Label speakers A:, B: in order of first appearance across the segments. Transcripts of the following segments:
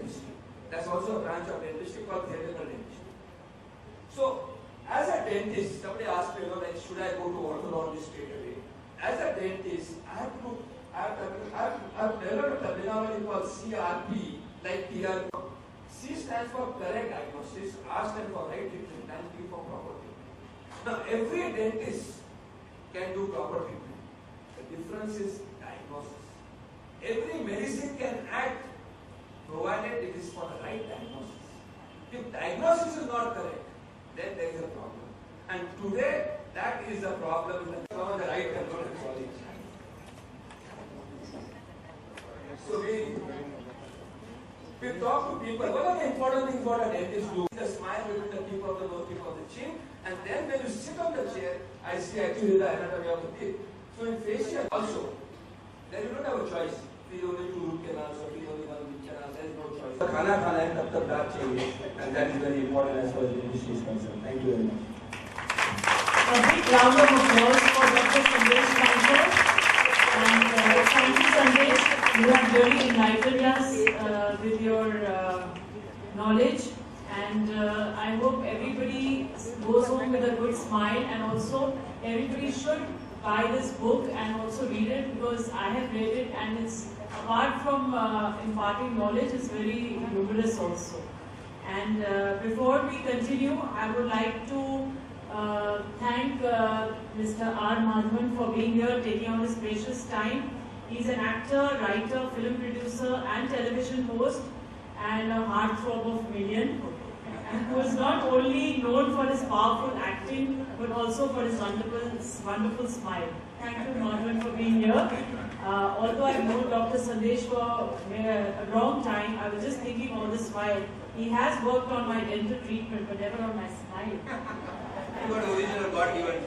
A: dentistry. That's also a branch of dentistry called theoretical dentistry. So, as a dentist, somebody asked me, like, should I go to orthodontist straight away? As a dentist, I have developed a terminology called CRP, like TR. C stands for correct diagnosis, R stands for right treatment, and P for proper treatment. Now, every dentist can do proper treatment. The difference is diagnosis. Every medicine can act, provided it is for the right diagnosis. If diagnosis is not correct, then there is a problem. And today, that is the problem with some of the right control and quality. So we talk to people. One of the important things what a dentist do is the smile between the tip of the nose, tip of the chin, and then when you sit on the chair, I see actually the anatomy of the teeth. So in facial also, then you don't have a choice. Feel only 2 root canals or feel only 1 root canal. There is no choice. Khana khana hai tab tak daat chahiye, and that is very important as far as dentistry is concerned. Thank you very much.
B: A big round of applause for Dr. Sandesh Mayekar. And thank you, Sandesh. You have really enlightened us with your knowledge. And I hope everybody goes home with a good smile, and also everybody should buy this book and also read it, because I have read it, and it's, apart from imparting knowledge, it's very humorous also. And before we continue, I would like to thank Mr. R. Madhavan for being here, taking out his precious time. He's an actor, writer, film producer and television host, and a heartthrob of million, and who is not only known for his powerful acting, but also for his wonderful smile. Thank you, Madhavan, for being here. Although I've known Dr. Sandesh for a long time, I was just thinking all this while, he has worked on my dental treatment, but never on my smile.
A: You got original God given.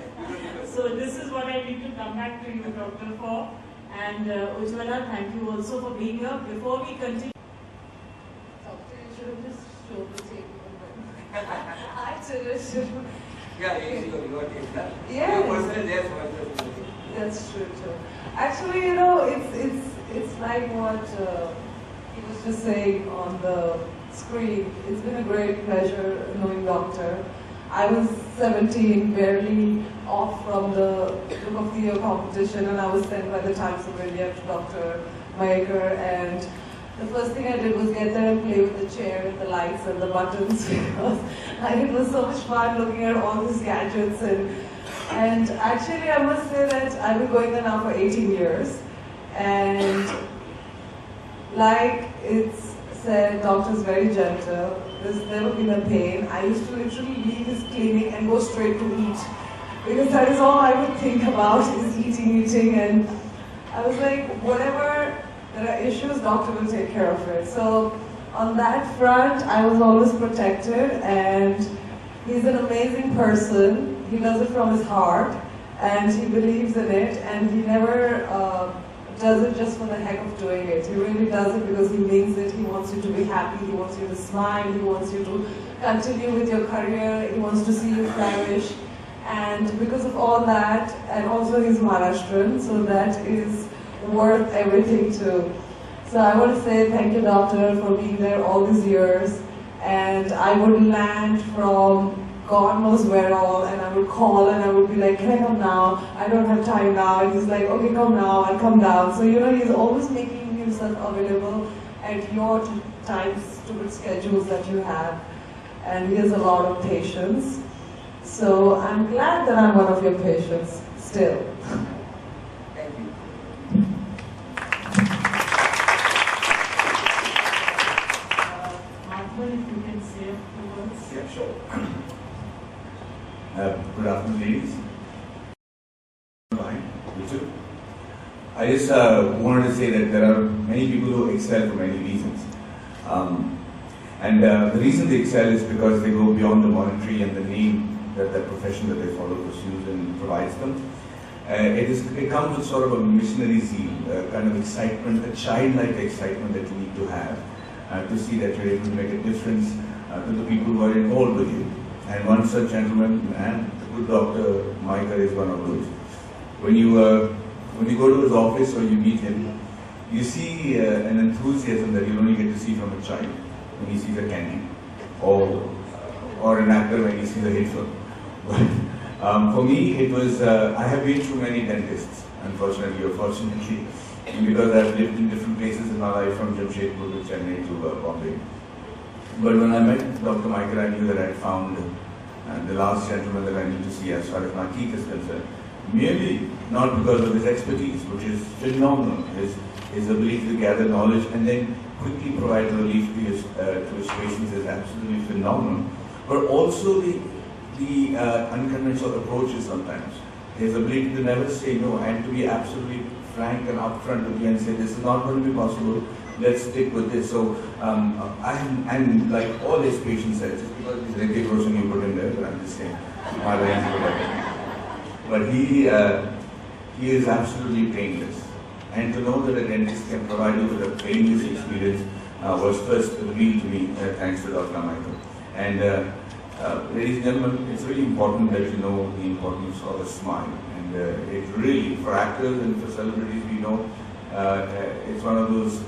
B: So this is what I need to come back to you, Doctor, for. And Ujjwa, thank you also for being here. Before we continue,
C: Doctor, you should have just showed the tape. I should have.
A: Yeah, you got it.
C: Yeah.
A: Your person is there, so
C: that's true too. Actually, you know, it's like what he was just saying on the screen. It's been a great pleasure knowing Doctor. I was 17, barely off from the Book of the Year competition, and I was sent by the Times of India to Dr. Mayekar, and the first thing I did was get there and play with the chair and the lights and the buttons, because it was so much fun looking at all these gadgets. And actually, I must say that I've been going there now for 18 years, and like it's said, Doctor's very gentle. There's never been a pain. I used to literally leave his clinic and go straight to eat, because that is all I would think about, is eating, and I was like, whatever there are issues, Doctor will take care of it. So on that front, I was always protected, and he's an amazing person. He does it from his heart, and he believes in it, and he never does it just for the heck of doing it. He really does it because he means it. He wants you to be happy, he wants you to smile, he wants you to continue with your career, he wants to see you flourish. And because of all that, and also he's Maharashtrian, so that is worth everything too. So I want to say thank you, Doctor, for being there all these years. And I would land from God knows where all, and I would call and I would be like, can I come now? I don't have time now. And he's like, okay, come now, I'll come down. So, you know, he's always making himself available at your times, stupid schedules that you have. And he has a lot of patience. So I'm glad that I'm one of your patients still.
A: thank you.
B: Madhavan, if you can say a few words.
D: Yeah, sure. Good afternoon, ladies. I just wanted to say that there are many people who excel for many reasons. The reason they excel is because they go beyond the monetary and the name that the profession that they follow pursues and provides them. It comes with sort of a missionary zeal, kind of excitement, a childlike excitement that you need to have to see that you're able to make a difference to the people who are involved with you. And one such gentleman, and the good Dr. Mayekar is one of those. When you go to his office or you meet him, you see an enthusiasm that you only get to see from from a child when he sees a candy, or an actor when he sees a hit film. But for me, it was, I have been through many dentists, unfortunately or fortunately, because I've lived in different places in my life, from Jamshedpur to Chennai to Bombay. But when I met Dr. Mayekar, I knew that I had found the last gentleman that I need to see as far as my teeth is concerned. Merely not because of his expertise, which is phenomenal, his ability to gather knowledge and then quickly provide relief to his patients is absolutely phenomenal. But also the unconventional approaches sometimes. His ability to never say no and to be absolutely frank and upfront with you and say, this is not going to be possible, let's stick with this. So, and like all his patients said, just because he's a Ricky Roshan you put in there, but I'm just saying, my lines are whatever. But he is absolutely painless. And to know that a dentist can provide you with a painless experience was first revealed to me thanks to Dr. Mayekar. And ladies and gentlemen, it's really important that you know the importance of a smile. And it really, for actors and for celebrities, we know it's one of those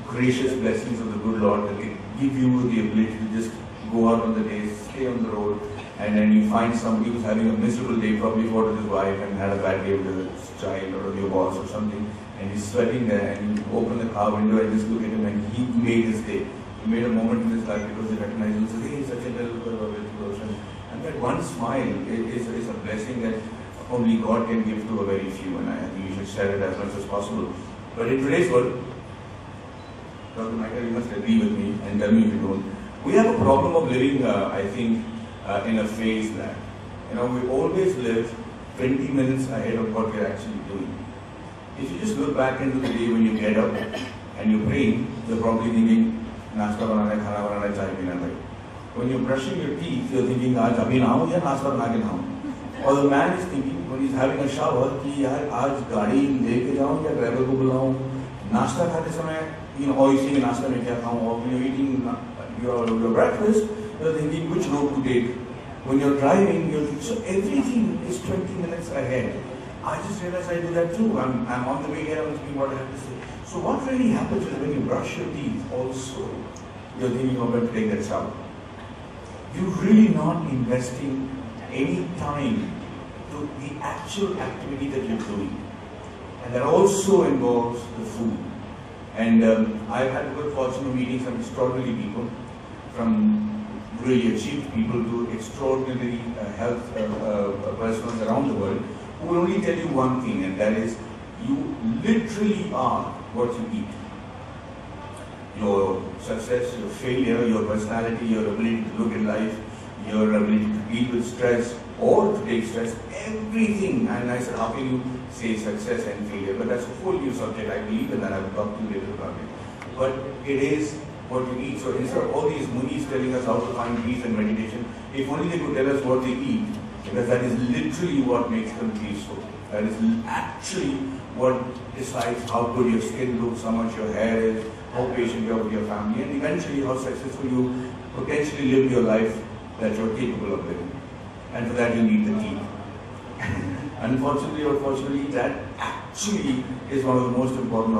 D: gracious blessings of the good Lord that they give you the ability to just go out on the day, stay on the road, and then you find somebody who's having a miserable day, probably fought with his wife and had a bad day with his child or your boss or something, and he's sweating there, and you open the car window and just look at him, and he made his day. He made a moment in his life because he recognized him and says, hey, he's such a little person. And that one smile is a blessing that only God can give to a very few, and I think you should share it as much as possible. But in today's world, Dr. Mayekar, you must agree with me and tell me if you don't. We have a problem of living, I think, in a phase that, we always live 20 minutes ahead of what we're actually doing. If you just look back into the day when you get up and you're praying, you're probably thinking, nasta banana, khana banana, chai pina bhai. When you're brushing your teeth, you're thinking, aaj abhi nahu ya nasta bana ke nahu. Or the man is thinking, when he's having a shower, ki yaar aaj gaadi leke jaun ya driver ko bulaun. Nasta khate samay, or you saying nasta mein kya khaun, or when you're eating your breakfast, you're thinking which road to take. When you're driving, you're thinking, so everything is 20 minutes ahead. I just realized I do that too. I'm on the way here, I'm thinking what I have to say. So what really happens is when you brush your teeth also, you're thinking of when to take that shower. You're really not investing any time to the actual activity that you're doing. And that also involves the food. And I've had the good fortune of meeting some extraordinary people, from really achieved people to extraordinary health persons around the world, who will only tell you one thing, and that is, you literally are what you eat. Your success, your failure, your personality, your ability to look at life, your ability to deal with stress or to take stress, everything. And I said, how can you say success and failure? But that's a whole new subject. I believe in that. I will talk to you later about it. But it is what you eat. So instead of all these munis telling us how to find peace and meditation, if only they could tell us what they eat, because that is literally what makes them peaceful. That is actually what decides how good your skin looks, how much your hair is, how patient you are with your family, and eventually how successful you potentially live your life that you're capable of living. And for that you need the teeth. Unfortunately or fortunately, that actually is one of the most important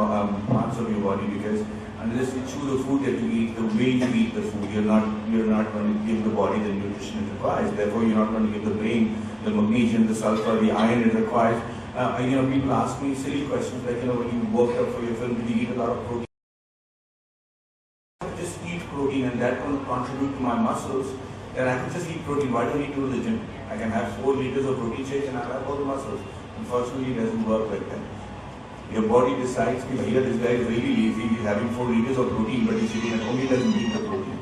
D: parts of your body, because unless you chew the food that you eat, the way you eat the food, you're not going to give the body the nutrition it requires. Therefore, you're not going to give the brain the magnesium, the sulfur, the iron it requires. People ask me silly questions like, when you worked out for your film, did you eat a lot of protein? I could just eat protein and that will contribute to my muscles. Then I could just eat protein. Why don't I need to go to the gym? I can have 4 liters of protein shakes and I'll have all the muscles. Unfortunately, it doesn't work like that. Your body decides, here this guy is really lazy, he's having 4 liters of protein, but he's sitting at home, he doesn't need the protein.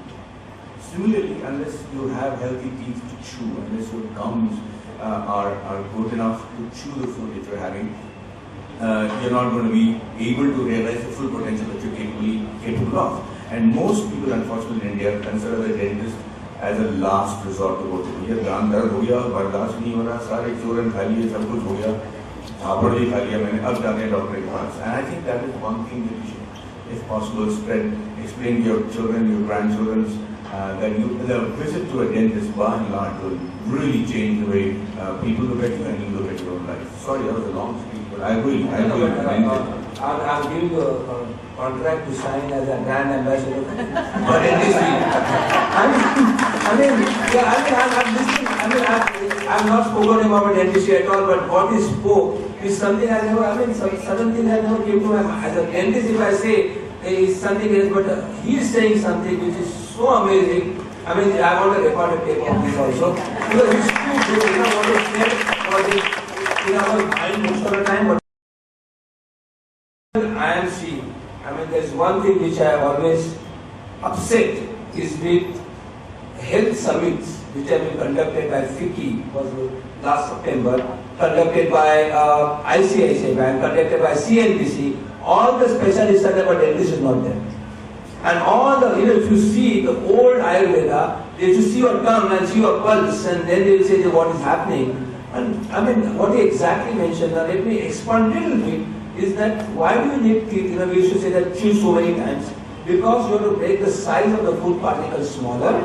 D: Similarly, unless you have healthy teeth to chew, unless your gums are good enough to chew the food that you're having, you're not going to be able to realize the full potential that you're capable of. And most people, unfortunately, in India consider the dentist as a last resort to go to. Here, दांत दर्द हो गया, बर्दाश्त नहीं हो रहा, सारे चूरन खा लिए, सब कुछ हो गया, झापड़ भी खा लिया मैंने, अब जाते हैं डॉक्टर के पास. And I think that is one thing that you should, if possible, explain to your children, your grandchildren, that the visit to a dentist, by and large, will really change the way people look at you and you look at your own life. Sorry, that was a long speech, but I agree.
A: I'm giving you a contract to sign as a brand ambassador for dentistry. I'm listening. I'm not spoken about dentistry at all, but what he spoke is something I never, certain things I never came to my mind. As a dentist, if I say is something else, but he is saying something which is so amazing. I want to record a tape of this also. Because it's too good, what to say about it in our mind most of the time. But IMC, there's one thing which I always upset is with health summits which have been conducted by FICCI, was last September, conducted by ICICI Bank, conducted by CNBC. All the specialists are there, but dentist is not there. And all the, if you see the old Ayurveda, they used to see your tongue and see your pulse, and then they will say what is happening. And what he exactly mentioned, now let me expand a little bit, is that why do you need teeth? We used to say that chew so many times. Because you have to make the size of the food particles smaller,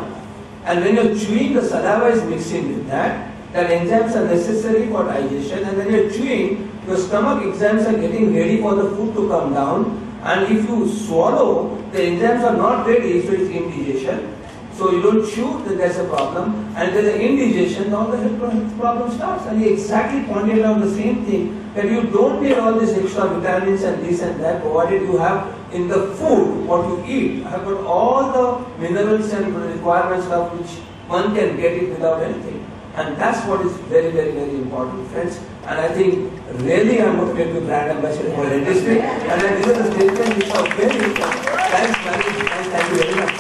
A: and when you're chewing, the saliva is mixing with that. That enzymes are necessary for digestion, and when you're chewing, your stomach enzymes are getting ready for the food to come down, and if you swallow, the enzymes are not ready, so it's indigestion. So you don't chew, then there's a problem, and there's an indigestion, all the health problem starts. And he exactly pointed out the same thing, that you don't need all these extra vitamins and this and that, provided you have in the food, what you eat, have got all the minerals and requirements of which one can get it without anything. And that's what is very, very, very important, friends. And I think really I'm going to make you brand ambassador for dentistry. And I did a statement which was very important. Thanks, Madhavan, and thank you very much.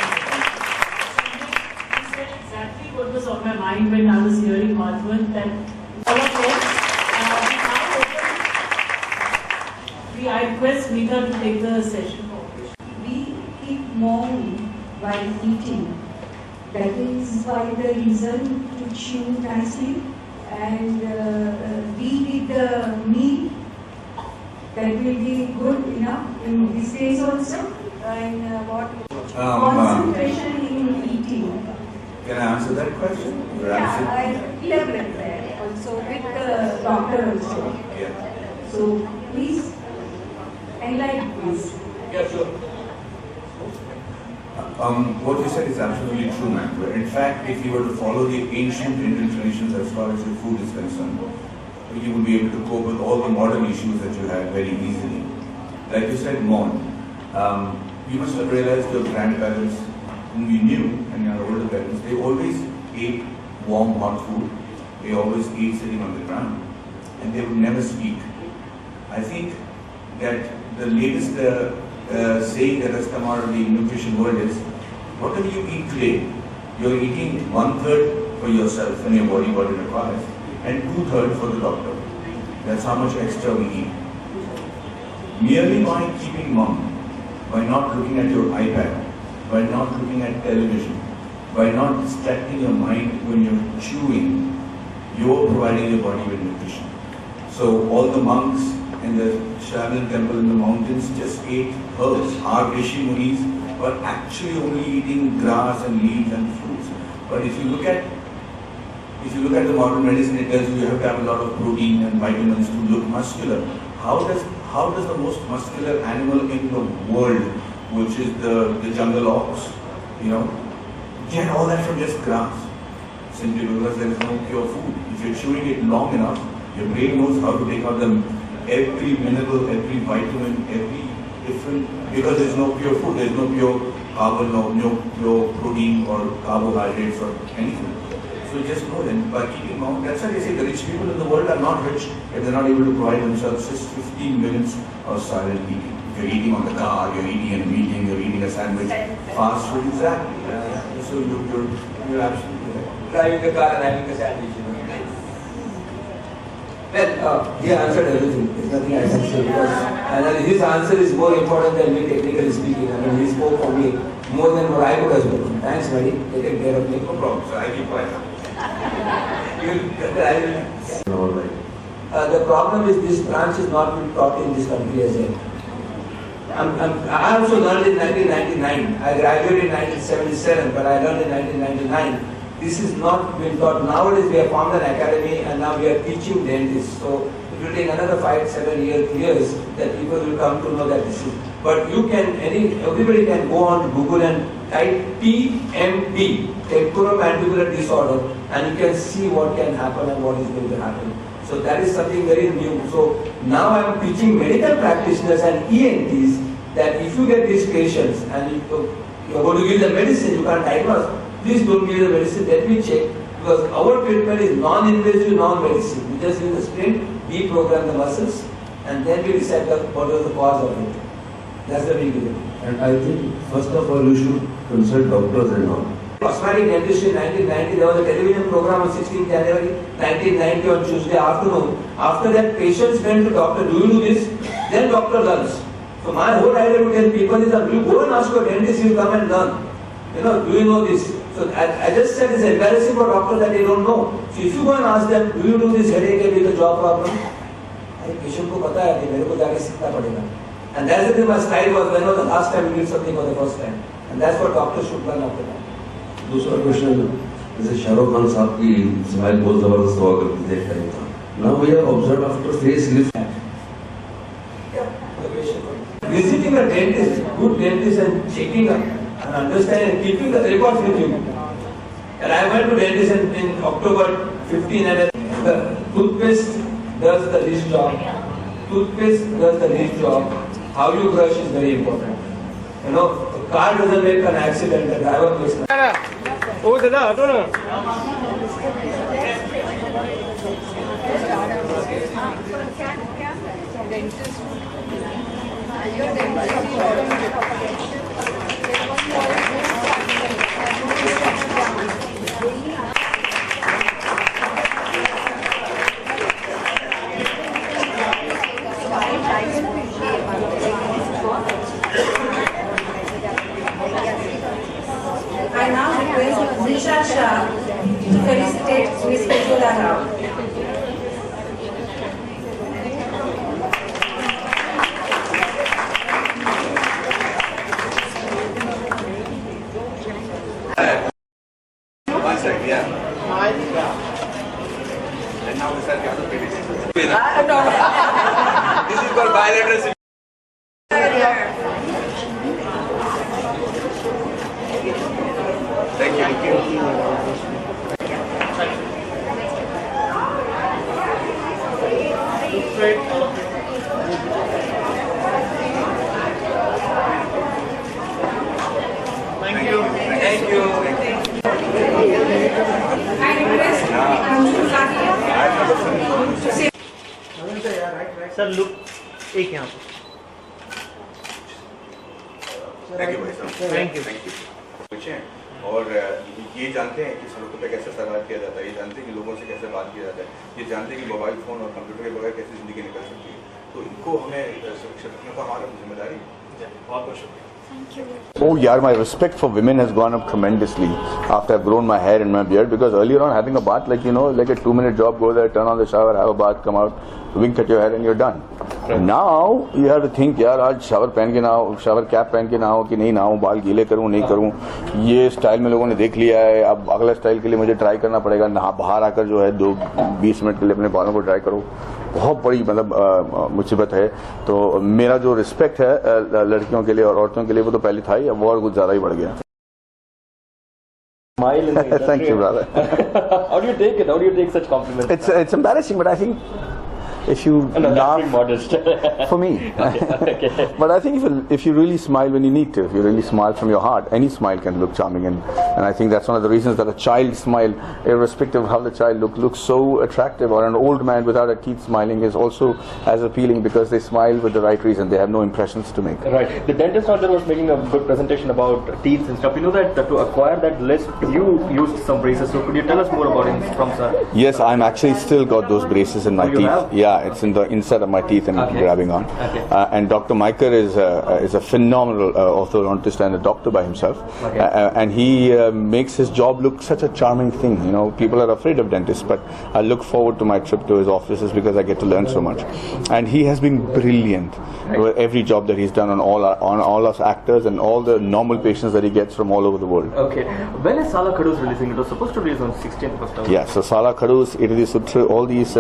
B: You said exactly what was on my mind when I was hearing Madhavan, that all of us, I request Meeta to take the session forward.
E: We keep moving while eating. That is why the reason to chew nicely and be with the meal, that will be good enough in these days also. And what concentration in eating.
D: Can I answer that question?
E: Yeah, I elaborate that also with the doctor also.
D: Yeah.
E: So please enlighten us.
A: Yeah, sure.
D: What you said is absolutely true, man. In fact, if you were to follow the ancient Indian traditions as far as your food is concerned, you would be able to cope with all the modern issues that you have very easily. Like you said, Mon, you must have realized your grandparents, whom you knew, and your older parents, they always ate warm, hot food. They always ate sitting on the ground, and they would never speak. I think that the latest saying that has come out of the nutrition world is, whatever you eat today, you're eating 1/3 for yourself and your body requires, and 2/3 for the doctor. That's how much extra we eat. Merely by keeping mum, by not looking at your iPad, by not looking at television, by not distracting your mind when you're chewing, you're providing your body with nutrition. So all the monks in the Shaolin temple in the mountains just ate herbs. Our Rishi Munis were actually only eating grass and leaves and fruits. But if you look at the modern medicine, it tells you have to have a lot of protein and vitamins to look muscular. How does the most muscular animal in the world, which is the jungle ox, get all that from just grass? Simply because there is no pure food. If you're chewing it long enough, your brain knows how to take out every mineral, every vitamin, every different, because there's no pure food, there's no pure carbon, no pure protein or carbohydrates or anything. So just know that by keeping mouth, that's why they say the rich people in the world are not rich if they're not able to provide themselves just 15 minutes of silent eating. If you're eating on the car, you're eating in a meeting, you're eating a sandwich, fast food, exactly. So you're absolutely right.
A: Driving the car and having a sandwich. Well, he answered everything. There's nothing I can say because his answer is more important than me technically speaking. He spoke for me more than what I could have spoken. Thanks, buddy. Taking care of me.
D: No problem, sir. I keep quiet.
A: The problem is this branch is not been taught in this country as yet. I also learned in 1999. I graduated in 1977, but I learned in 1999. This is not been taught. Nowadays we have formed an academy and now we are teaching dentists. So if will take another 5-7 years that people will come to know that this is. But you can, everybody can go on to Google and type TMD, temporomandibular disorder, and you can see what can happen and what is going to happen. So that is something very new. So now I am teaching medical practitioners and ENTs that if you get these patients and you are going to give them medicine, you can't diagnose, please don't give the medicine, let me check. Because our treatment is non-invasive, non-medicine. We just use the splint, deprogram the muscles, and then we decide what was the cause of it. That's the beginning.
F: And I think, first of all, you should consult doctors and all.
A: Cosmetic dentistry in 1990, there was a television program on 16th January 1990 on Tuesday afternoon. After that, patients went to doctor, do you do this? Then doctor learns. So my whole idea to tell people is that you go and ask your dentist, you come and learn. Do you know this? So I just said it's embarrassing for doctors that they don't know. So if you go and ask them, do you do this headache with a jaw problem? I patient को पता है कि मेरे को जाके सीखना पड़ेगा. And that's the thing my style was when was the last time you did something for the first time. And that's what doctors should learn after that.
F: दूसरा क्वेश्चन, जैसे शाहरुख खान साहब की स्माइल बहुत जबरदस्त हुआ करती थी एक टाइम था. Now we have observed after face lift.
A: Visiting a dentist, good dentist, and checking up and understanding and keeping the records with you. And I went to dentist in October 15 and the toothpaste does the least job. Toothpaste does the least job. How you brush is very important. A car doesn't make an accident, the driver makes an accident.
G: Oh, Dada, I don't know.
E: I now request Nisha Shah to felicitate Ms. Raut.
D: One side, yeah. And now we start the other pieces. This is called bilateral. Thank you.
G: Thank you.
A: Thank you.
E: I request Anshul Sakia to say.
G: Sir, look. एक यहाँ पर.
D: Thank you, भाई साहब.
G: Thank you.
D: पूछे और ये जानते हैं कि सड़कों पे कैसे सर्वाइव किया जाता है, ये जानते हैं कि लोगों से कैसे बात किया जाता है, ये जानते हैं कि मोबाइल फ़ोन और कंप्यूटर के बगैर कैसे ज़िंदगी निकल सकती है. तो इनको हमें सुरक्षित रखने का हमारा जिम्मेदारी. बहुत बहुत शुक्रिया.
H: Oh yeah, my respect for women has gone up tremendously after I've grown my hair and my beard, because earlier on having a bath, like like a 2-minute job, go there, turn on the shower, have a bath, come out, wink at your hair and you're done. Right. Now you have to think, यार आज shower पहन के ना हो, shower cap पहन के ना हो कि नहीं ना हो, बाल गीले करूँ नहीं करूँ, ये स्टाइल में लोगों ने देख लिया है. अब अगला स्टाइल के लिए मुझे ट्राई करना पड़ेगा. नहा बाहर आकर जो है 2-20 मिनट के लिए अपने बालों को ट्राई करो, बहुत बड़ी मतलब मुसीबत है. तो मेरा जो रिस्पेक्ट है लड़कियों के लिए और औरतों के लिए वो तो पहले था ही, अब और कुछ ज़्यादा ही बढ़ गया.
G: Smile in the industry.
H: Thank you, brother.
G: How do you take it? How do you take such compliments?
H: It's embarrassing, but I think if you laugh,
G: modest
H: for me.
G: Okay.
H: But I think if you really smile when you need to, if you really smile from your heart, any smile can look charming, and I think that's one of the reasons that a child smile, irrespective of how the child looks so attractive, or an old man without a teeth smiling is also as appealing, because they smile with the right reason. They have no impressions to make.
G: Right. The dentist out there was making a good presentation about teeth and stuff. You know that to acquire that list, you used some braces. So could you tell us more about it from sir?
H: Yes, I'm actually still got those braces in my teeth.
G: Have?
H: Yeah, it's in the inside of my teeth and grabbing on.
G: Okay.
H: And Dr. Mayekar is a phenomenal orthodontist and a doctor by himself.
G: Okay.
H: And he makes his job look such a charming thing. People are afraid of dentists, but I look forward to my trip to his offices because I get to learn so much. And he has been brilliant with every job that he's done on all us actors and all the normal patients that he gets from all over the world.
G: Okay. When is Sala Khadu's releasing? It was supposed to release on 16th of October.
H: Yeah, so Sala Khadu's, Iridi Sutra, all these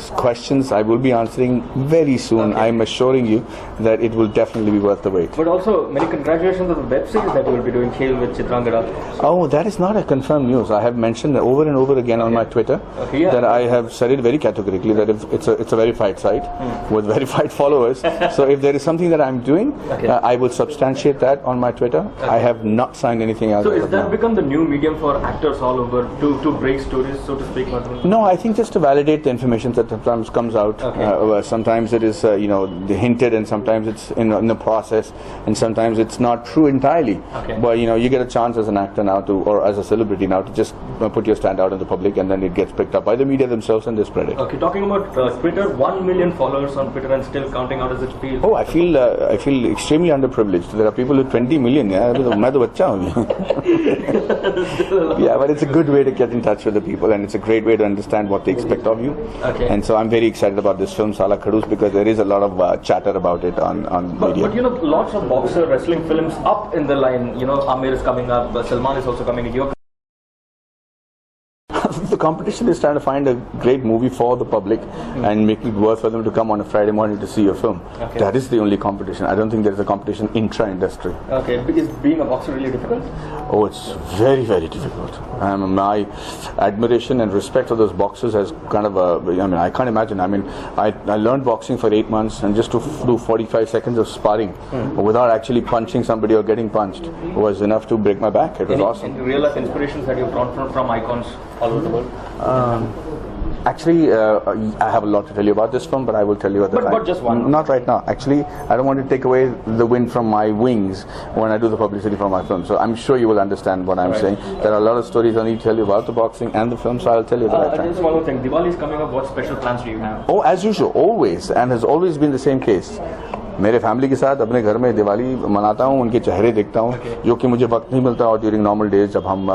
H: questions I will be answering very soon.
G: Okay.
H: I'm assuring you that it will definitely be worth the wait.
G: But also, many congratulations on the web series that you will be doing, Khel with Chitrangada.
H: Oh, that is not a confirmed news. I have mentioned over and over again on my Twitter that I have said it very categorically that if it's a verified site with verified followers. So if there is something that I'm doing, I will substantiate that on my Twitter. I have not signed anything else.
G: So is that become the new medium for actors all over to break stories, so to speak, Madhavan?
H: No, I think just to validate the information that sometimes comes out. Sometimes it is, hinted, and sometimes it's in the process, and sometimes it's not true entirely. But you get a chance as an actor now or as a celebrity now to just put your stand out in the public, and then it gets picked up by the media themselves and they spread it.
G: Okay, talking about Twitter, 1 million followers on Twitter and still counting. How does it feel?
H: Oh, I feel extremely underprivileged. There are people with 20 million. Yeah, but it's a good way to get in touch with the people, and it's a great way to understand what they expect of you. And so I'm very excited about this film, Sala Khadus, because there is a lot of chatter about it on media.
G: But lots of boxer wrestling films up in the line. Amir is coming up, Salman is also coming.
H: The competition is trying to find a great movie for the public and make it worth for them to come on a Friday morning to see a film. That is the only competition. I don't think there is a competition intra-industry.
G: Is being a boxer really difficult?
H: Oh, it's very, very difficult. My admiration and respect for those boxers has kind of I can't imagine. I learned boxing for 8 months, and just to do 45 seconds of sparring without actually punching somebody or getting punched was enough to break my back. It was awesome.
G: Any real life inspirations that you've drawn from icons all over the world?
H: Actually, I have a lot to tell you about this film, but I will tell you at the time.
G: But just one.
H: Not right now. Actually, I don't want to take away the wind from my wings when I do the publicity for my film. So I'm sure you will understand what I'm saying. There are a lot of stories I need to tell you about the boxing and the film, so I'll tell you at the right time.
G: Just one more thing. Diwali is coming up. What special plans do you have?
H: Oh, as usual, always, and has always been the same case. मेरे family के साथ अपने घर में दिवाली मनाता हूँ, उनके चेहरे देखता हूँ, जो कि मुझे वक्त नहीं मिलता और ड्यूरिंग नॉर्मल डेज जब हम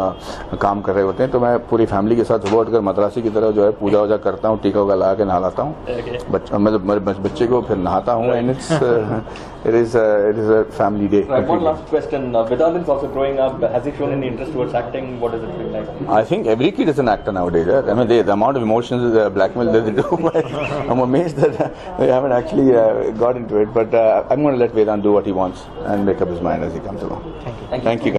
H: काम कर रहे होते हैं, तो मैं पूरी फैमिली के साथ सुबह उठकर मद्रासी की तरह जो है पूजा वूजा करता हूँ, टीका वगैरह लगा के नहाता हूँ, बच्चे को फिर नहाता हूँ, and it is a family day.
G: Right, one last question. Vedant is also growing up. Has he shown any interest towards acting? What does it feel like?
H: I think every kid is an actor nowadays. The amount of emotions, blackmail that they do, I'm amazed that they haven't actually got into it. But I'm going to let Vedant do what he wants and make up his mind as he comes along.
G: Thank you.